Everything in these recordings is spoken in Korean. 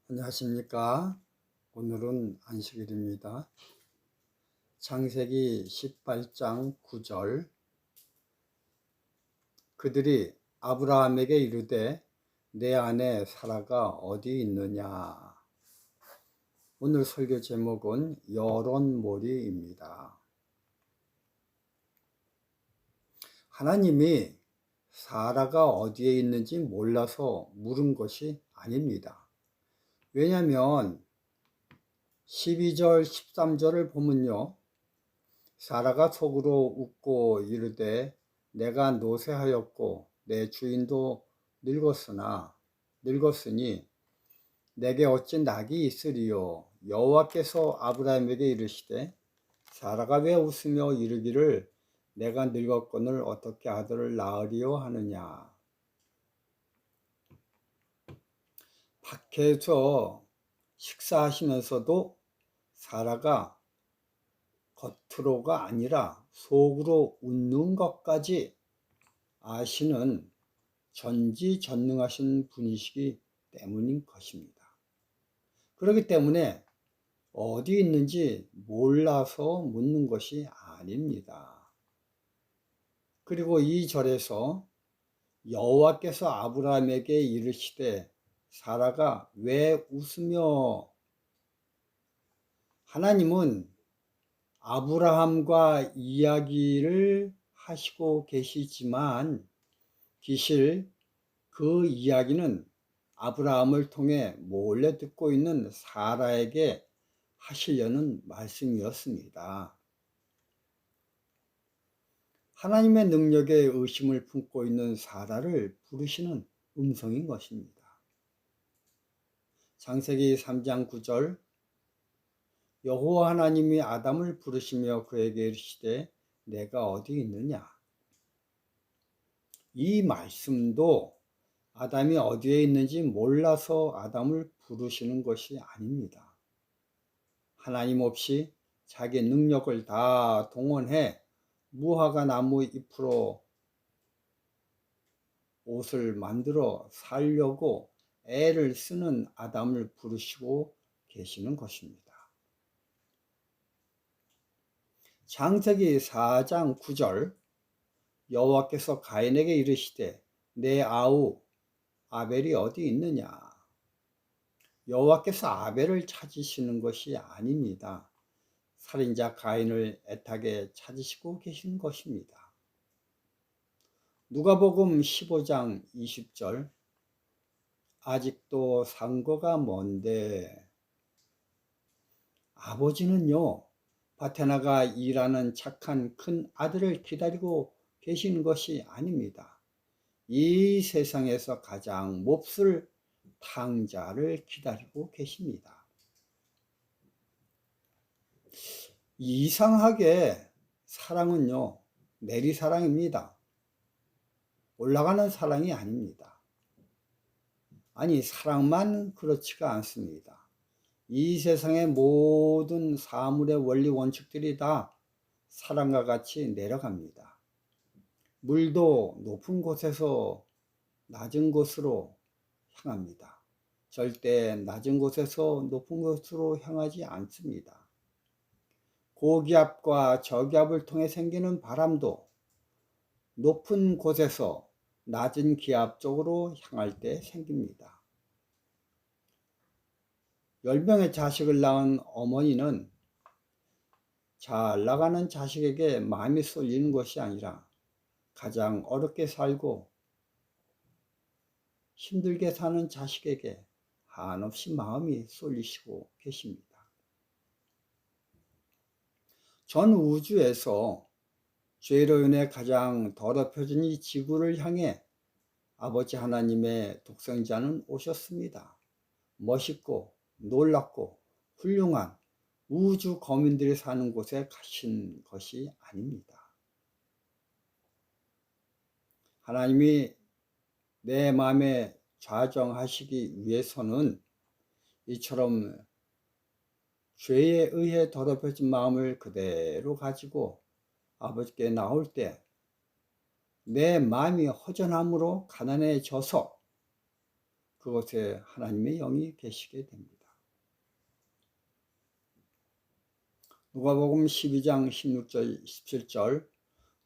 안녕하십니까. 오늘은 안식일입니다. 창세기 18장 9절. 그들이 아브라함에게 이르되 내 아내 사라가 어디 있느냐. 오늘 설교 제목은 여론몰이입니다. 하나님이 사라가 어디에 있는지 몰라서 물은 것이 아닙니다. 왜냐하면 12절 13절을 보면요, 사라가 속으로 웃고 이르되 내가 노쇠하였고 내 주인도 늙었으니 내게 어찌 낙이 있으리요. 여호와께서 아브라함에게 이르시되 사라가 왜 웃으며 이르기를 내가 늙었거늘 어떻게 아들을 낳으리요 하느냐. 밖에서 식사하시면서도 사라가 겉으로가 아니라 속으로 웃는 것까지 아시는 전지전능하신 분이시기 때문인 것입니다. 그렇기 때문에 어디 있는지 몰라서 묻는 것이 아닙니다. 그리고 이 절에서 여호와께서 아브라함에게 이르시되 사라가 왜 웃으며, 하나님은 아브라함과 이야기를 하시고 계시지만 기실 그 이야기는 아브라함을 통해 몰래 듣고 있는 사라에게 하시려는 말씀이었습니다. 하나님의 능력에 의심을 품고 있는 사라를 부르시는 음성인 것입니다. 창세기 3장 9절. 여호와 하나님이 아담을 부르시며 그에게 이르시되 내가 어디 있느냐. 이 말씀도 아담이 어디에 있는지 몰라서 아담을 부르시는 것이 아닙니다. 하나님 없이 자기 능력을 다 동원해 무화과 나무 잎으로 옷을 만들어 살려고 애를 쓰는 아담을 부르시고 계시는 것입니다. 창세기 4장 9절. 여호와께서 가인에게 이르시되 내 아우 아벨이 어디 있느냐. 여호와께서 아벨을 찾으시는 것이 아닙니다. 살인자 가인을 애타게 찾으시고 계신 것입니다. 누가복음 15장 20절. 아직도 상고가 먼데. 아버지는요, 밭에 나가 일하는 착한 큰 아들을 기다리고 계신 것이 아닙니다. 이 세상에서 가장 몹쓸 탕자를 기다리고 계십니다. 이상하게 사랑은요, 내리사랑입니다. 올라가는 사랑이 아닙니다. 아니, 사랑만 그렇지가 않습니다. 이 세상의 모든 사물의 원리 원칙들이 다 사랑과 같이 내려갑니다. 물도 높은 곳에서 낮은 곳으로 향합니다. 절대 낮은 곳에서 높은 곳으로 향하지 않습니다. 고기압과 저기압을 통해 생기는 바람도 높은 곳에서 낮은 기압 쪽으로 향할 때 생깁니다. 10명의 자식을 낳은 어머니는 잘 나가는 자식에게 마음이 쏠리는 것이 아니라 가장 어렵게 살고 힘들게 사는 자식에게 한없이 마음이 쏠리시고 계십니다. 전 우주에서 죄로 인해 가장 더럽혀진 이 지구를 향해 아버지 하나님의 독생자는 오셨습니다. 멋있고 놀랍고 훌륭한 우주 거민들이 사는 곳에 가신 것이 아닙니다. 하나님이 내 마음에 좌정하시기 위해서는 이처럼 죄에 의해 더럽혀진 마음을 그대로 가지고 아버지께 나올 때 내 마음이 허전함으로 가난해져서 그곳에 하나님의 영이 계시게 됩니다. 누가복음 12장 16절 17절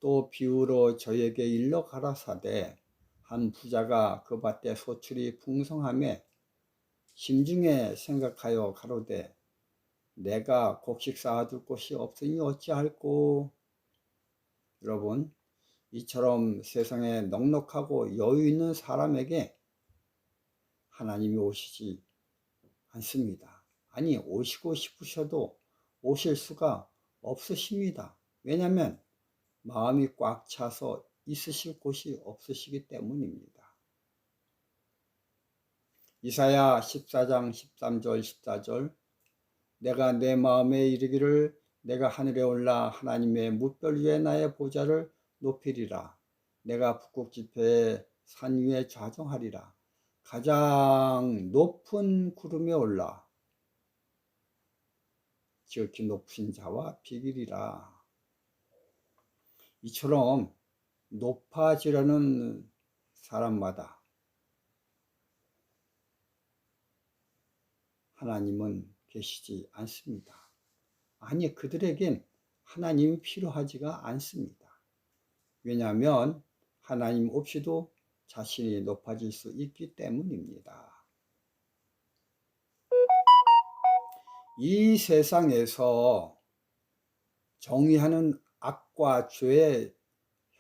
또 비유로 저에게 일러 가라사대 한 부자가 그 밭에 소출이 풍성하매 심중에 생각하여 가로되 내가 곡식 쌓아둘 곳이 없으니 어찌할꼬. 여러분, 이처럼 세상에 넉넉하고 여유 있는 사람에게 하나님이 오시지 않습니다. 아니, 오시고 싶으셔도 오실 수가 없으십니다. 왜냐하면 마음이 꽉 차서 있으실 곳이 없으시기 때문입니다. 이사야 14장 13절 14절 내가 내 마음에 이르기를 내가 하늘에 올라 하나님의 무별 위에 나의 보좌를 높이리라. 내가 북극 지폐의 산 위에 좌정하리라. 가장 높은 구름에 올라 지극히 높으신 자와 비기리라. 이처럼 높아지려는 사람마다 하나님은 계시지 않습니다. 아니, 그들에겐 하나님이 필요하지가 않습니다. 왜냐하면 하나님 없이도 자신이 높아질 수 있기 때문입니다. 이 세상에서 정의하는 악과 죄의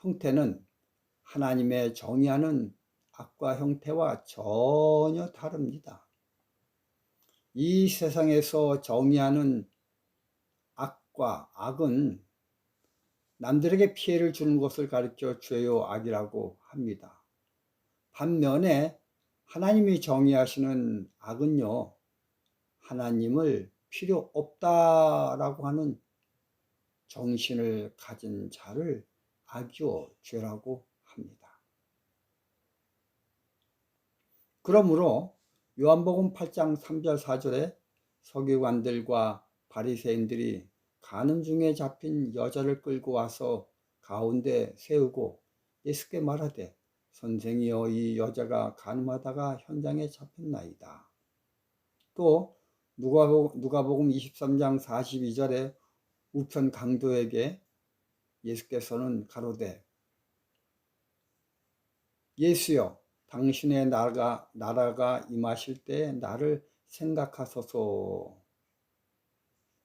형태는 하나님의 정의하는 악과 형태와 전혀 다릅니다. 이 세상에서 정의하는 악과 악은 남들에게 피해를 주는 것을 가리켜 죄요 악이라고 합니다. 반면에 하나님이 정의하시는 악은요, 하나님을 필요 없다라고 하는 정신을 가진 자를 악이요 죄라고 합니다. 그러므로 요한복음 8장 3절 4절에 서기관들과 바리새인들이 가는 중에 잡힌 여자를 끌고 와서 가운데 세우고 예수께 말하되 선생이여 이 여자가 간음하다가 현장에 잡혔나이다. 또 누가복음 23장 42절에 우편 강도에게 예수께서는 가로되 예수여 당신의 나라가 임하실 때 나를 생각하소서.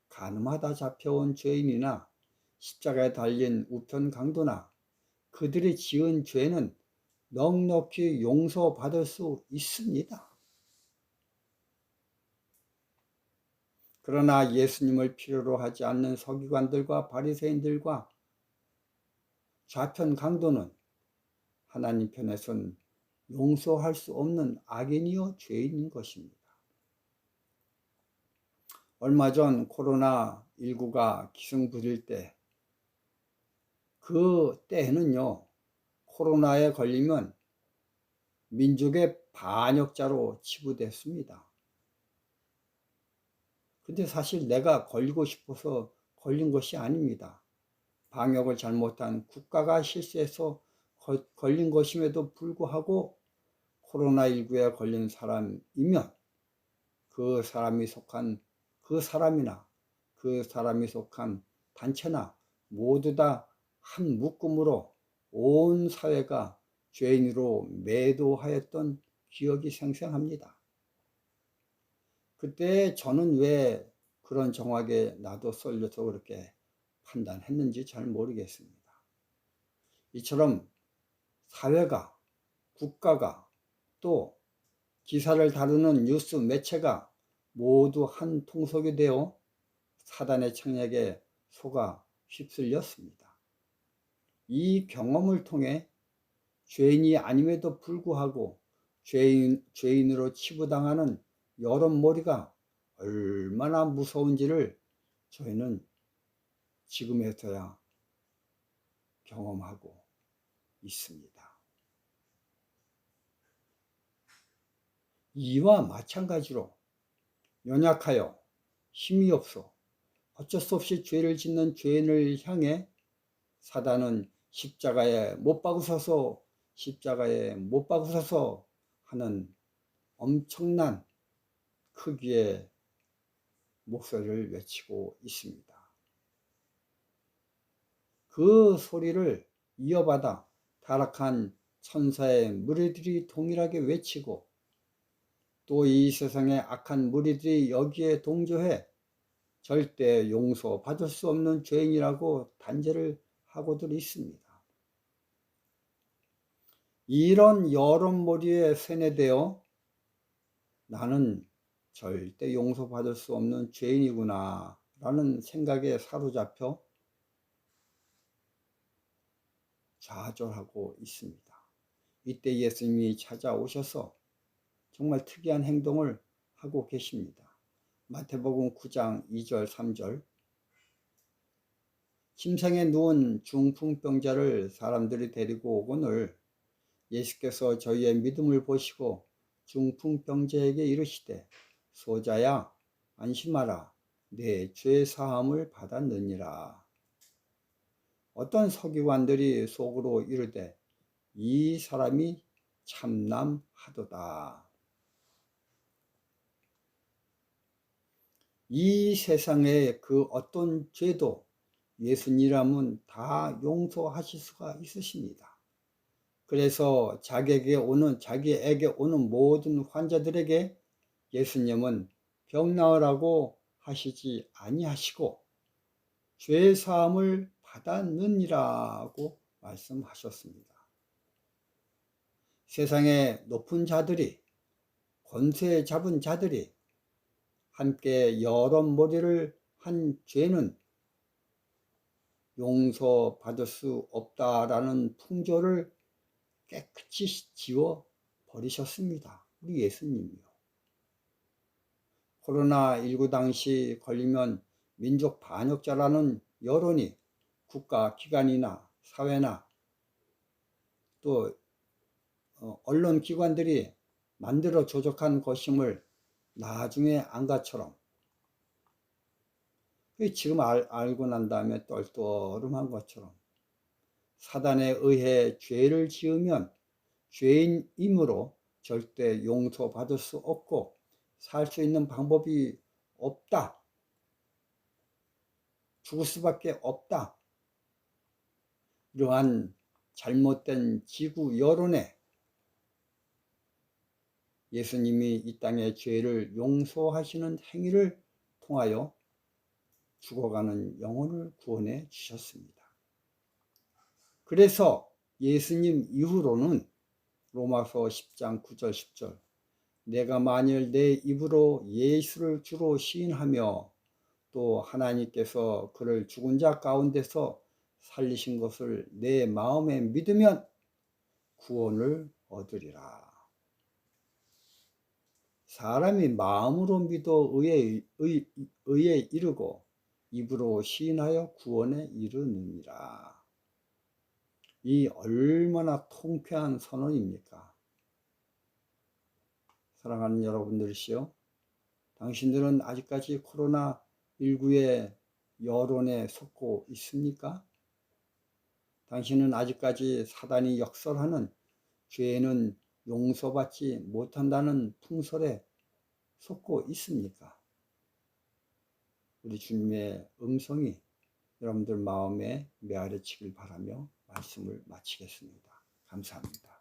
간음하다 잡혀온 죄인이나 십자가에 달린 우편 강도나 그들이 지은 죄는 넉넉히 용서받을 수 있습니다. 그러나 예수님을 필요로 하지 않는 서기관들과 바리새인들과 좌편 강도는 하나님 편에선 용서할 수 없는 악인이요 죄인인 것입니다. 얼마 전 코로나19가 기승 부릴 때, 그 때에는요, 코로나에 걸리면 민족의 반역자로 치부됐습니다. 근데 사실 내가 걸리고 싶어서 걸린 것이 아닙니다. 방역을 잘못한 국가가 실수해서 걸린 것임에도 불구하고 코로나19에 걸린 사람이면 그 사람이 속한 그 사람이나 그 사람이 속한 단체나 모두 다 한 묶음으로 온 사회가 죄인으로 매도하였던 기억이 생생합니다. 그때 저는 왜 그런 정확에 나도 쏠려서 그렇게 판단했는지 잘 모르겠습니다. 이처럼 사회가, 국가가, 또 기사를 다루는 뉴스 매체가 모두 한 통속이 되어 사단의 청략에 속아 휩쓸렸습니다. 이 경험을 통해 죄인이 아님에도 불구하고 죄인으로 치부당하는 여론몰이가 얼마나 무서운지를 저희는 지금에서야 경험하고 있습니다. 이와 마찬가지로 연약하여 힘이 없어 어쩔 수 없이 죄를 짓는 죄인을 향해 사단은 십자가에 못 박으소서, 십자가에 못 박으소서 하는 엄청난 크기의 목소리를 외치고 있습니다. 그 소리를 이어받아 타락한 천사의 무리들이 동일하게 외치고 또 이 세상의 악한 무리들이 여기에 동조해 절대 용서받을 수 없는 죄인이라고 단죄를 하고들 있습니다. 이런 여론몰이에 세뇌되어 나는 절대 용서받을 수 없는 죄인이구나 라는 생각에 사로잡혀 좌절하고 있습니다. 이때 예수님이 찾아오셔서 정말 특이한 행동을 하고 계십니다. 마태복음 9장 2절 3절 침상에 누운 중풍병자를 사람들이 데리고 오거늘 예수께서 저희의 믿음을 보시고 중풍병자에게 이르시되 소자야 안심하라 내 죄 사함을 받았느니라. 어떤 서기관들이 속으로 이르되 이 사람이 참남하도다. 이 세상의 그 어떤 죄도 예수님이라면 다 용서하실 수가 있으십니다. 그래서 자기에게 오는 모든 환자들에게 예수님은 병 나으라고 하시지 아니하시고 죄 사함을 받았느니라고 말씀하셨습니다. 세상의 높은 자들이 권세 잡은 자들이 함께 여론몰이를 한 죄는 용서받을 수 없다라는 풍조를 깨끗이 지워 버리셨습니다. 우리 예수님이요. 코로나19 당시 걸리면 민족 반역자라는 여론이 국가 기관이나 사회나 또 언론 기관들이 만들어 조작한 것임을 나중에 안 것처럼 지금 알고 난 다음에 똘똘한 것처럼 사단에 의해 죄를 지으면 죄인이므로 절대 용서받을 수 없고 살 수 있는 방법이 없다. 죽을 수밖에 없다. 이러한 잘못된 지구 여론에 예수님이 이 땅의 죄를 용서하시는 행위를 통하여 죽어가는 영혼을 구원해 주셨습니다. 그래서 예수님 이후로는 로마서 10장 9절 10절 내가 만일 내 입으로 예수를 주로 시인하며 또 하나님께서 그를 죽은 자 가운데서 살리신 것을 내 마음에 믿으면 구원을 얻으리라. 사람이 마음으로 믿어 의에 이르고 입으로 시인하여 구원에 이르느니라. 이 얼마나 통쾌한 선언입니까? 사랑하는 여러분들이시여, 당신들은 아직까지 코로나19의 여론에 속고 있습니까? 당신은 아직까지 사단이 역설하는 죄는 용서받지 못한다는 풍설에 속고 있습니까? 우리 주님의 음성이 여러분들 마음에 메아리치길 바라며 말씀을 마치겠습니다. 감사합니다.